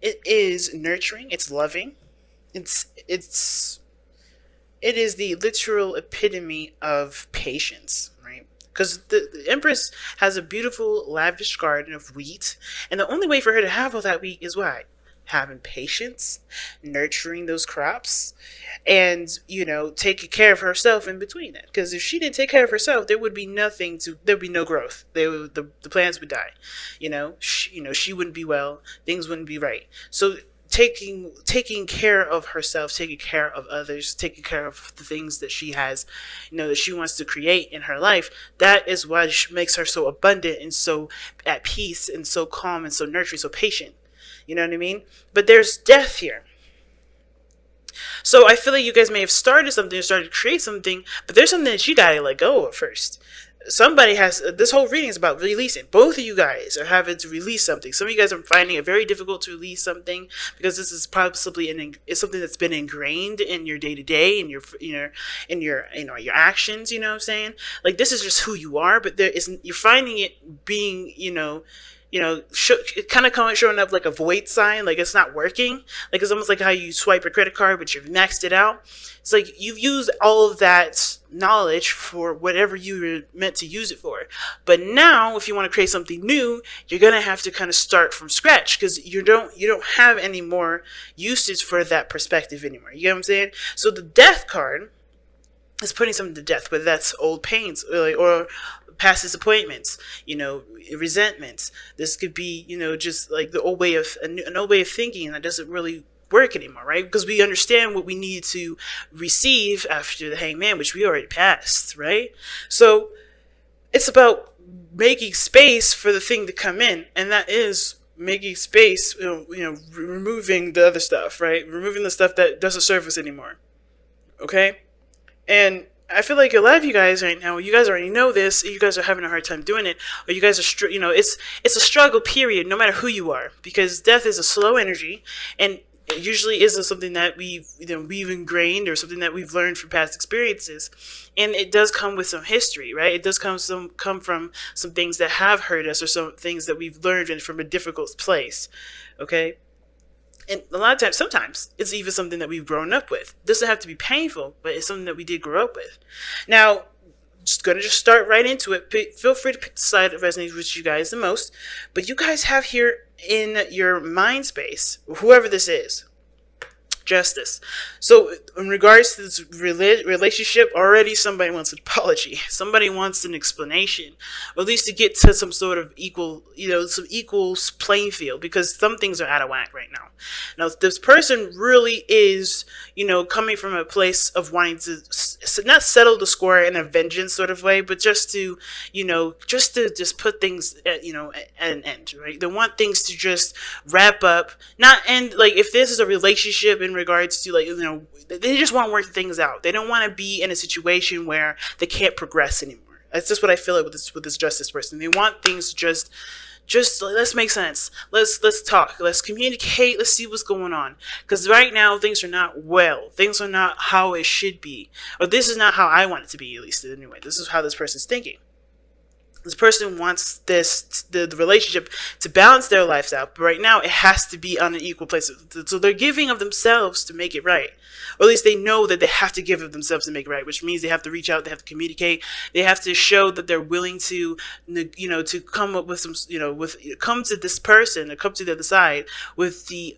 It is nurturing. It's loving. It's it is the literal epitome of patience, right? Because the Empress has a beautiful, lavish garden of wheat, and the only way for her to have all that wheat is what? Having patience, nurturing those crops, and taking care of herself in between it. Because if she didn't take care of herself, there would be nothing to. There would be no growth. The plants would die. She wouldn't be well. Things wouldn't be right. So taking care of herself, taking care of others, taking care of the things that she has, that she wants to create in her life. That is what makes her so abundant and so at peace and so calm and so nurturing, so patient. You know what I mean? But there's death here. So I feel like you guys may have started something or started to create something, but there's something that you gotta let go of first. Somebody has this whole reading is about releasing. Both of you guys are having to release something. Some of you guys are finding it very difficult to release something because this is possibly it's something that's been ingrained in your day to day, in your actions. You know what I'm saying? Like, this is just who you are, but you're finding it being it kind of showing up like a void sign, like it's not working. Like, it's almost like how you swipe a credit card, but you've maxed it out. It's like you've used all of that knowledge for whatever you were meant to use it for. But now, if you want to create something new, you're gonna have to kind of start from scratch because you don't have any more usage for that perspective anymore. You get what I'm saying? So the death card is putting something to death, whether that's old pains or past disappointments, resentments. This could be, just like the old way of an old way of thinking that doesn't really work anymore, right? Because we understand what we need to receive after the hangman, which we already passed, right? So it's about making space for the thing to come in, and that is making space, removing the other stuff, right? Removing the stuff that doesn't serve us anymore. Okay? And I feel like a lot of you guys right now, you guys already know this. You guys are having a hard time doing it, or you guys are, it's a struggle period, no matter who you are, because death is a slow energy, and it usually isn't something that we've ingrained or something that we've learned from past experiences, and it does come with some history, right? It does come from some things that have hurt us or some things that we've learned from a difficult place. Okay. And a lot of times, sometimes it's even something that we've grown up with. It doesn't have to be painful, but it's something that we did grow up with. Now, just gonna start right into it. Feel free to pick the side that resonates with you guys the most. But you guys have here in your mind space, whoever this is, justice. So in regards to this relationship, already somebody wants an apology. Somebody wants an explanation, or at least to get to some sort of some equal playing field, because some things are out of whack right now. Now, if this person really is, coming from a place of wanting to not settle the score in a vengeance sort of way, but just to, just put things at an end, right? They want things to just wrap up, not end. Like, if this is a relationship in regards to, they just want to work things out. They don't want to be in a situation where they can't progress anymore. That's just what I feel like with this justice person. They want things to just let's make sense. Let's talk. Let's communicate. Let's see what's going on. Because right now things are not well. Things are not how it should be, or this is not how I want it to be. At least anyway, this is how this person's thinking. This person wants the relationship to balance their lives out, but right now it has to be on an equal place. So they're giving of themselves to make it right, or at least they know that they have to give of themselves to make it right, which means they have to reach out, they have to communicate, they have to show that they're willing to, to come up with some, come to this person or come to the other side with the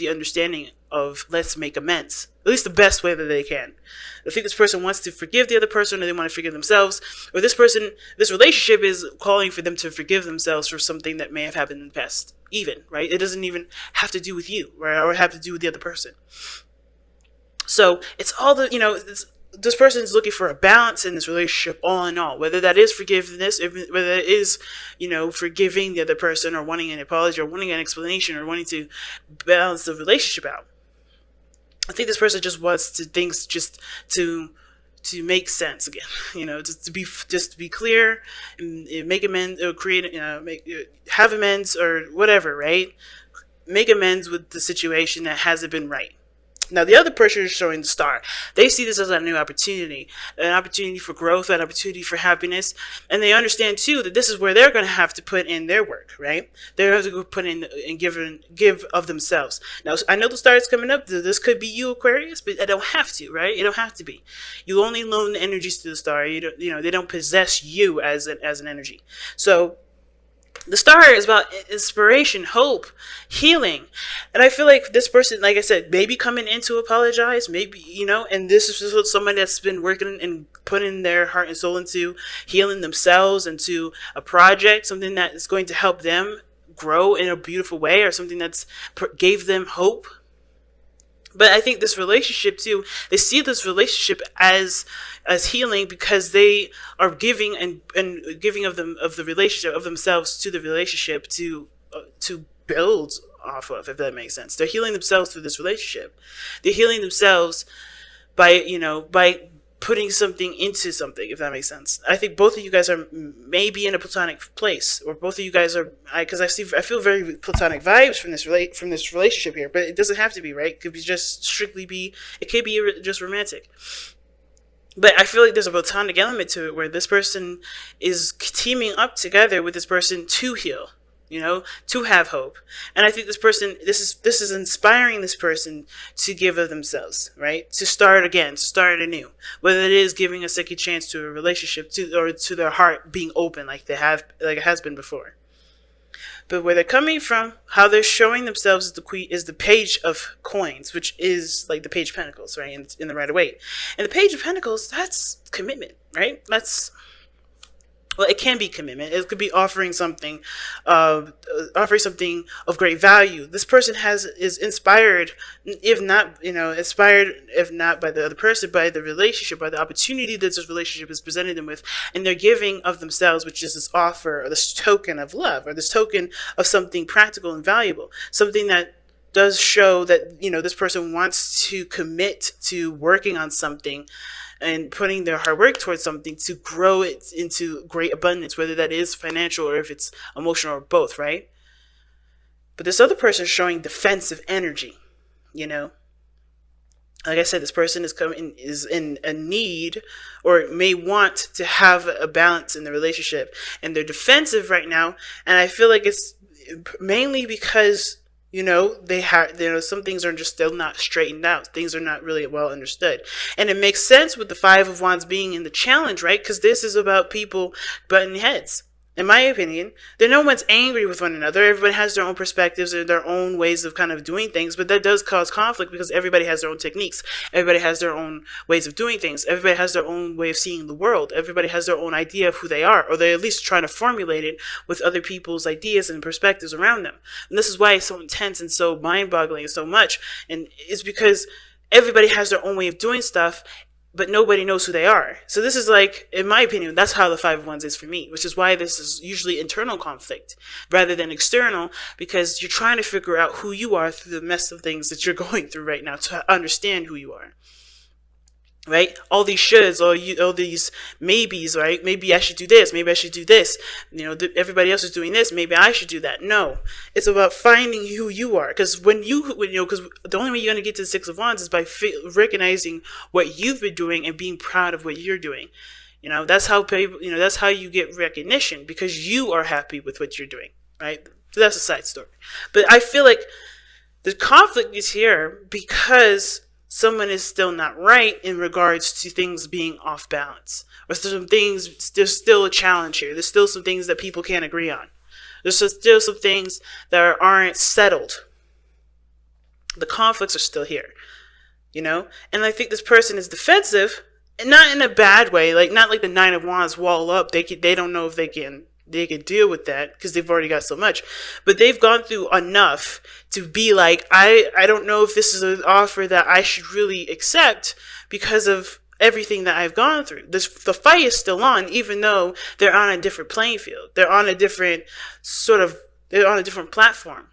understanding of let's make amends, at least the best way that they can. I think this person wants to forgive the other person, or they want to forgive themselves, or this relationship is calling for them to forgive themselves for something that may have happened in the past, even, right? It doesn't even have to do with you, right? Or have to do with the other person. So it's all this person is looking for a balance in this relationship, all in all, whether that is forgiveness, whether it is, forgiving the other person, or wanting an apology, or wanting an explanation, or wanting to balance the relationship out. I think this person just wants things just to make sense again, just to be clear, and make amends, or have amends, or whatever, right? Make amends with the situation that hasn't been right. Now, the other person is showing the star. They see this as a new opportunity, an opportunity for growth, an opportunity for happiness. And they understand, too, that this is where they're going to have to put in their work, right? They're going to have to put in and give of themselves. Now, I know the star is coming up. This could be you, Aquarius, but I don't have to, right? You don't have to be. You only loan the energies to the star. They don't possess you as an energy. So, the star is about inspiration, hope, healing. And I feel like this person, like I said, maybe coming in to apologize, maybe, and this is just somebody that's been working and putting their heart and soul into healing themselves, into a project, something that is going to help them grow in a beautiful way, or something that's gave them hope. But I think this relationship too, they see this relationship as healing, because they are giving and giving of the relationship, of themselves to the relationship, to build off of, if that makes sense. They're healing themselves through this relationship. They're healing themselves by putting something into something, if that makes sense. I think both of you guys are maybe in a platonic place, or both of you guys are, because I feel very platonic vibes from this relationship here, but it doesn't have to be, right? It could be just it could be just romantic. But I feel like there's a platonic element to it, where this person is teaming up together with this person to heal, to have hope. And I think this is inspiring this person to give of themselves, right? To start again, to start anew. Whether it is giving a second chance to a relationship, or to their heart being open like it has been before. But where they're coming from, how they're showing themselves is the page of coins, which is like the page of pentacles, right? In the Rider-Waite. And the page of pentacles, that's commitment, right? Well, it can be commitment. It could be offering something of great value. This person is inspired, if not by the other person, by the relationship, by the opportunity that this relationship is presenting them with, and they're giving of themselves, which is this offer, or this token of love, or this token of something practical and valuable, something that does show that this person wants to commit to working on something and putting their hard work towards something to grow it into great abundance, whether that is financial or if it's emotional, or both, right? But this other person is showing defensive energy, Like I said, this person is in a need, or may want to have a balance in the relationship, and they're defensive right now. And I feel like it's mainly because they have, some things are just still not straightened out. Things are not really well understood. And it makes sense with the Five of Wands being in the challenge, right? Because this is about people butting heads. In my opinion, no one's angry with one another. Everybody has their own perspectives and their own ways of kind of doing things, but that does cause conflict, because everybody has their own techniques. Everybody has their own ways of doing things. Everybody has their own way of seeing the world. Everybody has their own idea of who they are, or they're at least trying to formulate it with other people's ideas and perspectives around them. And this is why it's so intense and so mind-boggling and so much. And it's because everybody has their own way of doing stuff, but nobody knows who they are. So this is like, in my opinion, that's how the Five of Wands is for me, which is why this is usually internal conflict rather than external, because you're trying to figure out who you are through the mess of things that you're going through right now, to understand who you are. Right? All these shoulds, all these maybes, right? Maybe I should do this. Maybe I should do this. Everybody else is doing this. Maybe I should do that. No, it's about finding who you are. Because because the only way you're going to get to the Six of Wands is by recognizing what you've been doing and being proud of what you're doing. That's how people, that's how you get recognition, because you are happy with what you're doing, right? So that's a side story. But I feel like the conflict is here because someone is still not right in regards to things being off balance. Or there's still a challenge here. There's still some things that people can't agree on. There's still some things that aren't settled. The conflicts are still here, And I think this person is defensive, and not in a bad way, not like the Nine of Wands wall up. They don't know if they can deal with that because they've already got so much, but they've gone through enough to be like, I don't know if this is an offer that I should really accept because of everything that I've gone through. The fight is still on, even though they're on a different playing field. They're on a different platform.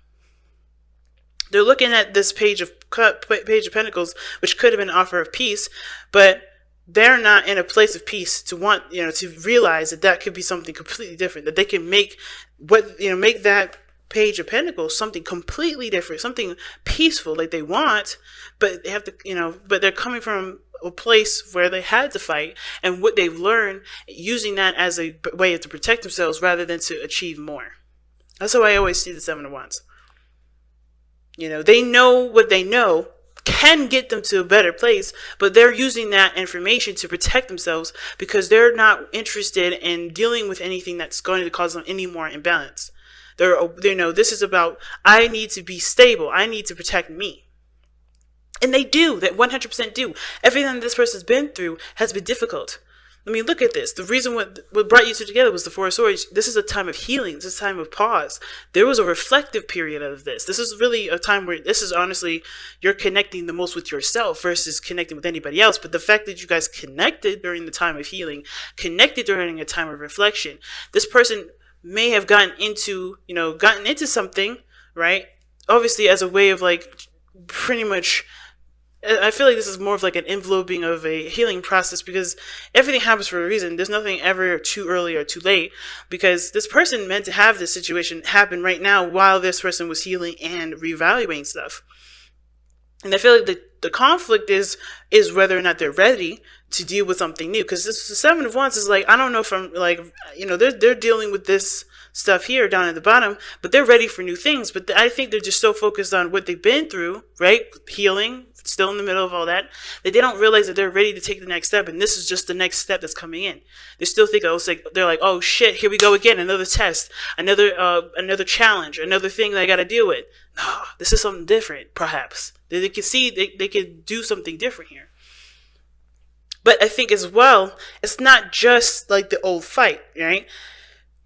They're looking at this page of Pentacles, which could have been an offer of peace, but they're not in a place of peace to want, to realize that could be something completely different, that they can make that Page of Pentacles, something completely different, something peaceful, like they want, but they have to, but they're coming from a place where they had to fight, and what they've learned, using that as a way to protect themselves rather than to achieve more. That's how I always see the Seven of Wands. They know what they know can get them to a better place, but they're using that information to protect themselves because they're not interested in dealing with anything that's going to cause them any more imbalance. They know this is about, I need to be stable. I need to protect me. And they do. That 100% do. Everything that this person's been through has been difficult. I mean, look at this. The reason what brought you two together was the Four of Swords. This is a time of healing. This is a time of pause. There was a reflective period of this. This is really a time where this is honestly, you're connecting the most with yourself versus connecting with anybody else. But the fact that you guys connected during the time of healing, connected during a time of reflection, this person may have gotten into something, right? Obviously as a way of like pretty much, I feel like this is more of like an enveloping of a healing process because everything happens for a reason. There's nothing ever too early or too late because this person meant to have this situation happen right now while this person was healing and reevaluating stuff. And I feel like the conflict is whether or not they're ready to deal with something new. Because this the Seven of Wands is like, I don't know if I'm like, they're dealing with this stuff here down at the bottom, but they're ready for new things. But I think they're just so focused on what they've been through, right? Healing, still in the middle of all that they don't realize that they're ready to take the next step. And this is just the next step that's coming in. They still think, they're like, oh shit, here we go again. Another test, another challenge, another thing that I got to deal with. No, this is something different, perhaps. They can see they could do something different here. But I think as well, it's not just like the old fight, right?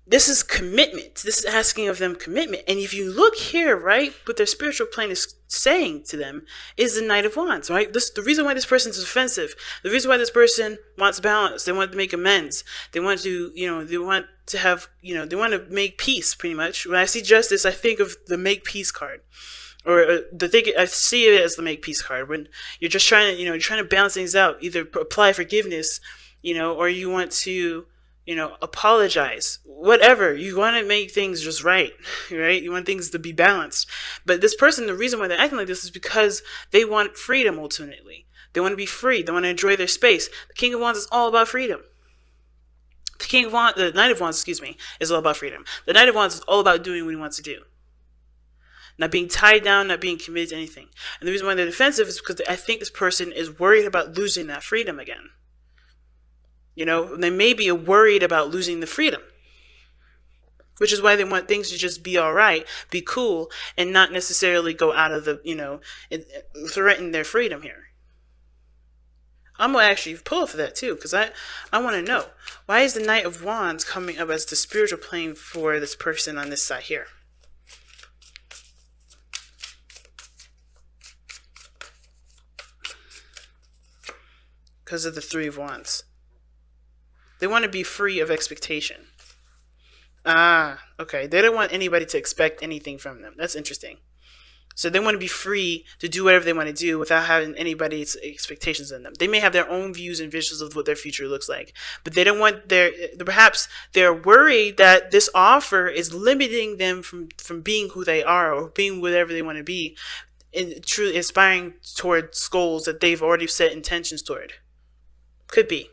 This is commitment. This is asking of them commitment. And if you look here, right, what their spiritual plane is saying to them is the Knight of Wands, right? The reason why this person is offensive, the reason why this person wants balance, they want to make amends, they want to, they want to have, they want to make peace, pretty much. When I see justice, I think of the make peace card. Or I see it as the make peace card when you're just trying to, you're trying to balance things out, either apply forgiveness, or you want to, apologize, whatever. You want to make things just right? You want things to be balanced. But this person, the reason why they're acting like this is because they want freedom ultimately. They want to be free. They want to enjoy their space. The King of Wands is all about freedom. The Knight of Wands, is all about freedom. The Knight of Wands is all about doing what he wants to do. Not being tied down, not being committed to anything. And the reason why they're defensive is because I think this person is worried about losing that freedom again. They may be worried about losing the freedom, which is why they want things to just be all right, be cool, and not necessarily go out of the, threaten their freedom here. I'm going to actually pull for that too, because I want to know, why is the Knight of Wands coming up as the spiritual plane for this person on this side here? Because of the Three of Wands. They want to be free of expectation. Okay. They don't want anybody to expect anything from them. That's interesting. So they want to be free to do whatever they want to do without having anybody's expectations on them. They may have their own views and visions of what their future looks like, but they don't want perhaps they're worried that this offer is limiting them from being who they are or being whatever they want to be and truly aspiring towards goals that they've already set intentions toward. Could be.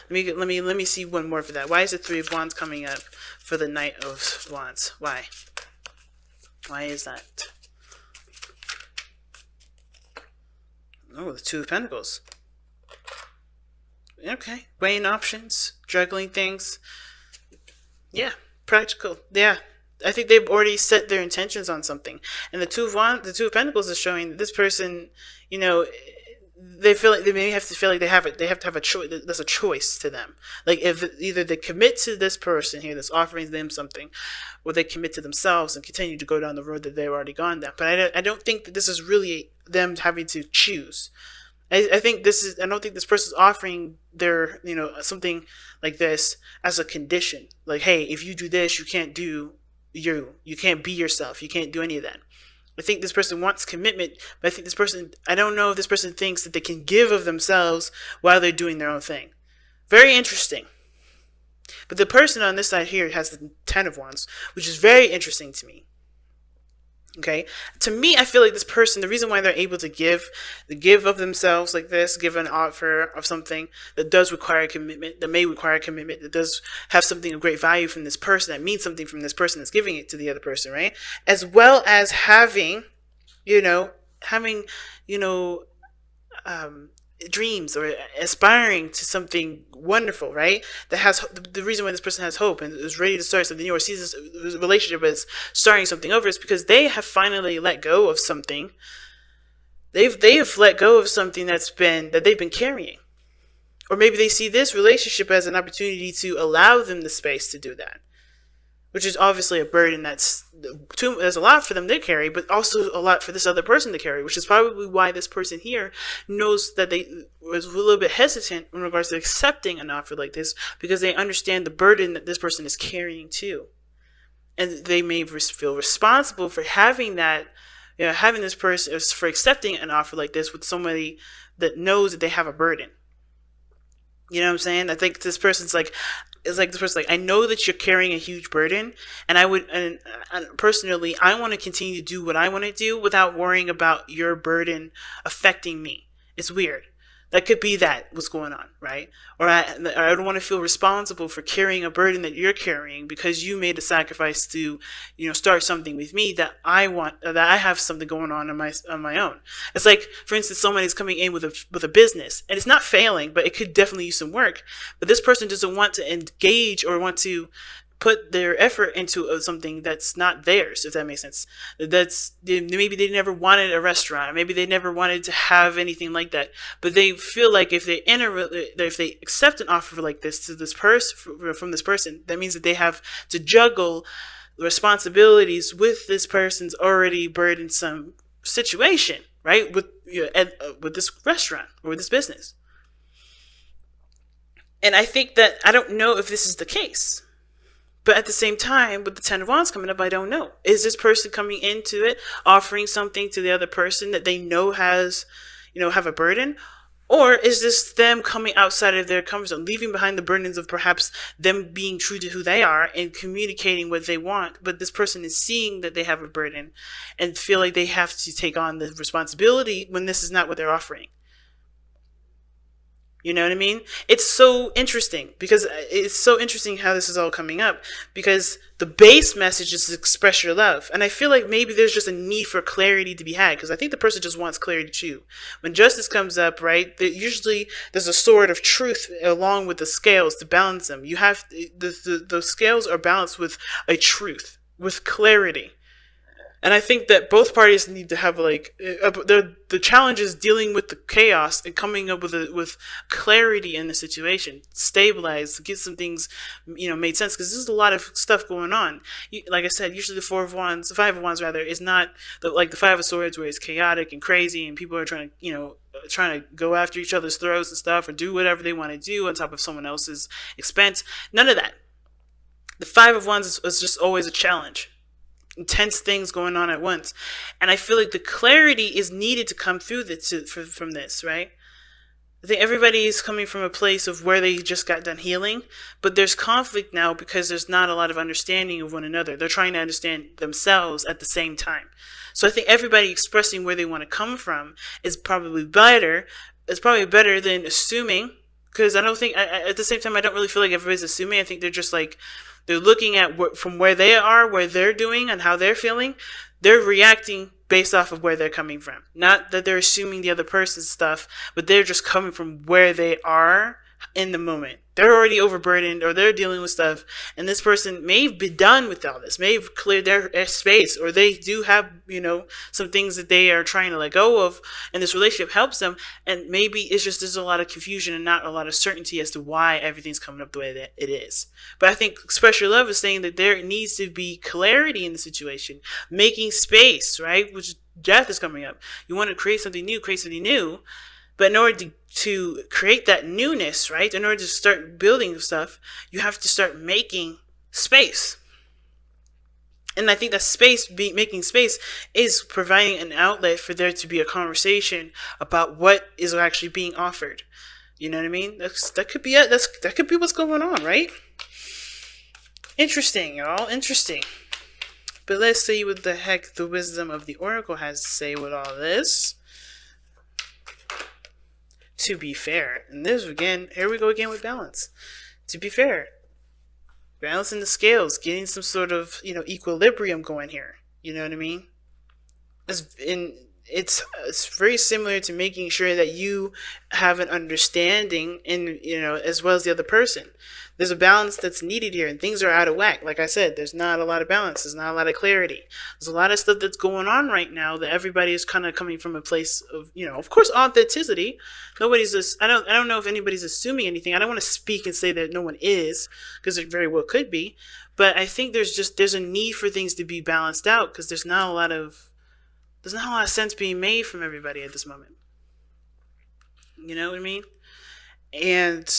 Let me see one more for that. Why is the Three of Wands coming up for the Knight of Wands? Why? Why is that? Oh, the Two of Pentacles. Okay. Weighing options, juggling things. Yeah, practical. Yeah. I think they've already set their intentions on something. And the Two of Pentacles is showing that this person, they feel like they may have to feel like they have to have a choice. There's a choice to them. Like if either they commit to this person here that's offering them something, or they commit to themselves and continue to go down the road that they've already gone down. But I don't think that this is really them having to choose. I don't think this person's offering their something like this as a condition. Like, hey, if you do this, you can't do you can't be yourself. You can't do any of that. I think this person wants commitment, but I don't know if this person thinks that they can give of themselves while they're doing their own thing. Very interesting. But the person on this side here has the Ten of Wands, which is very interesting to me. Okay, to me, I feel like this person, the reason why they're able to give of themselves like this, give an offer of something that does require commitment, that may require commitment, that does have something of great value from this person, that means something from this person that's giving it to the other person, right? As well as having, you know, having, you know, dreams or aspiring to something wonderful, right? That has the reason why this person has hope and is ready to start something new or sees this relationship as starting something over is because they have finally let go of something. They've let go of something that they've been carrying, or maybe they see this relationship as an opportunity to allow them the space to do that, which is obviously a burden that's a lot for them to carry, but also a lot for this other person to carry, which is probably why this person here knows that they was a little bit hesitant in regards to accepting an offer like this, because they understand the burden that this person is carrying too. And they may feel responsible for having that, having this person, for accepting an offer like this with somebody that knows that they have a burden. You know what I'm saying? I think this person's like, it's like this person's like, I know that you're carrying a huge burden, and and personally, I want to continue to do what I want to do without worrying about your burden affecting me. It's weird. That could be what's going on, right? Or I don't want to feel responsible for carrying a burden that you're carrying because you made a sacrifice to, start something with me that I have something going on my own. It's like, for instance, somebody's coming in with a business and it's not failing, but it could definitely use some work. But this person doesn't want to engage or want to put their effort into something that's not theirs, if that makes sense. Maybe they never wanted a restaurant, maybe they never wanted to have anything like that, but they feel like if they accept an offer like this from this person, that means that they have to juggle responsibilities with this person's already burdensome situation, right? With this restaurant or with this business. And I think that, I don't know if this is the case. But at the same time, with the Ten of Wands coming up, I don't know. Is this person coming into it, offering something to the other person that they know has, have a burden? Or is this them coming outside of their comfort zone, leaving behind the burdens of perhaps them being true to who they are and communicating what they want, but this person is seeing that they have a burden and feel like they have to take on the responsibility when this is not what they're offering? You know what I mean? It's so interesting how this is all coming up, because the base message is to express your love. And I feel like maybe there's just a need for clarity to be had, because I think the person just wants clarity too. When justice comes up, right, usually there's a sword of truth along with the scales to balance them. You have the scales are balanced with a truth, with clarity. And I think that both parties need to have the challenge is dealing with the chaos and coming up with clarity in the situation, stabilize, get some things made sense, because there's a lot of stuff going on. Like I said, usually the Five of Wands is not like the Five of Swords, where it's chaotic and crazy and people are trying to go after each other's throats and stuff, or do whatever they want to do on top of someone else's expense. None of that. The Five of Wands is just always a challenge. Intense things going on at once, and I feel like the clarity is needed to come through from this, right? I think everybody is coming from a place of where they just got done healing, but there's conflict now because there's not a lot of understanding of one another. They're trying to understand themselves at the same time. So I think everybody expressing where they want to come from is probably better. It's probably better than assuming, because I don't think, at the same time, I don't really feel like everybody's assuming. I think they're just like, they're looking at from where they are, where they're doing, and how they're feeling. They're reacting based off of where they're coming from. Not that they're assuming the other person's stuff, but they're just coming from where they are in the moment. They're already overburdened, or they're dealing with stuff, and this person may be done with all this, may have cleared their space, or they do have, some things that they are trying to let go of, and this relationship helps them, and maybe it's just there's a lot of confusion and not a lot of certainty as to why everything's coming up the way that it is. But I think Express Your Love is saying that there needs to be clarity in the situation, making space, right? Which death is coming up. You want to create something new, but in order to create that newness, right, in order to start building stuff, you have to start making space. And I think that making space is providing an outlet for there to be a conversation about what is actually being offered. You know what I mean? That could be it. That could be what's going on, right? Interesting, y'all. Interesting. But let's see what the heck the wisdom of the Oracle has to say with all this. To be fair, and this again, here we go again with balance. To be fair, balancing the scales, getting some sort of equilibrium going here. You know what I mean? It's very similar to making sure that you have an understanding, and as well as the other person. There's a balance that's needed here, and things are out of whack. Like I said, there's not a lot of balance. There's not a lot of clarity. There's a lot of stuff that's going on right now that everybody is kind of coming from a place of, of course, authenticity. Nobody's just. I don't know if anybody's assuming anything. I don't want to speak and say that no one is, because it very well could be. But I think there's a need for things to be balanced out, because there's not a lot of sense being made from everybody at this moment. You know what I mean? And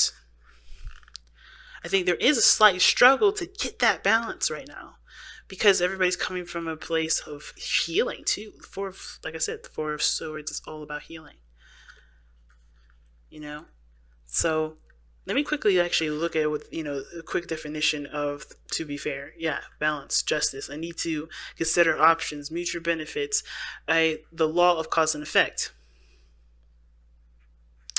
I think there is a slight struggle to get that balance right now, because everybody's coming from a place of healing too. Like I said, the Four of Swords is all about healing. So let me quickly actually look at it with a quick definition of to be fair. Yeah, balance, justice. I need to consider options, mutual benefits, the law of cause and effect.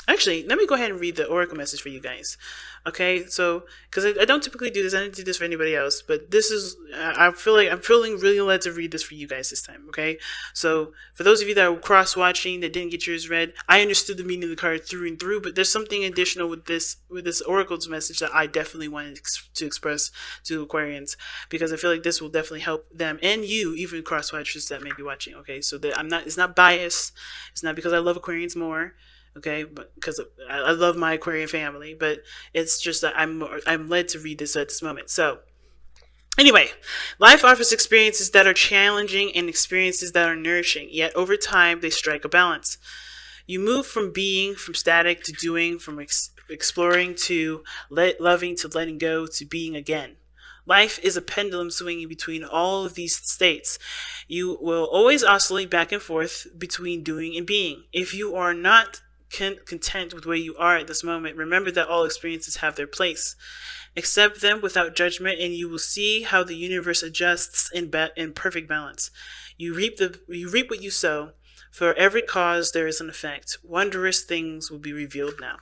Actually, let me go ahead and read the oracle message for you guys. Okay, so because I don't typically do this, I didn't do this for anybody else, but this is I feel like I'm feeling really led to read this for you guys this time. Okay, so for those of you that are cross-watching that didn't get yours read, I understood the meaning of the card through and through, but there's something additional with this oracle's message that I definitely wanted to express to Aquarians, because I feel like this will definitely help them and you, even cross-watchers that may be watching. Okay, so that it's not biased. It's not because I love Aquarians more. Okay, but because I love my Aquarian family, but it's just that I'm led to read this at this moment. So anyway, life offers experiences that are challenging and experiences that are nourishing, yet over time they strike a balance. You move from static to doing, from exploring to loving to letting go to being again. Life is a pendulum swinging between all of these states. You will always oscillate back and forth between doing and being. If you are not content with where you are at this moment, remember that all experiences have their place. Accept them without judgment, and you will see how the universe adjusts in perfect balance. You reap what you sow. For every cause there is an effect. Wondrous things will be revealed now.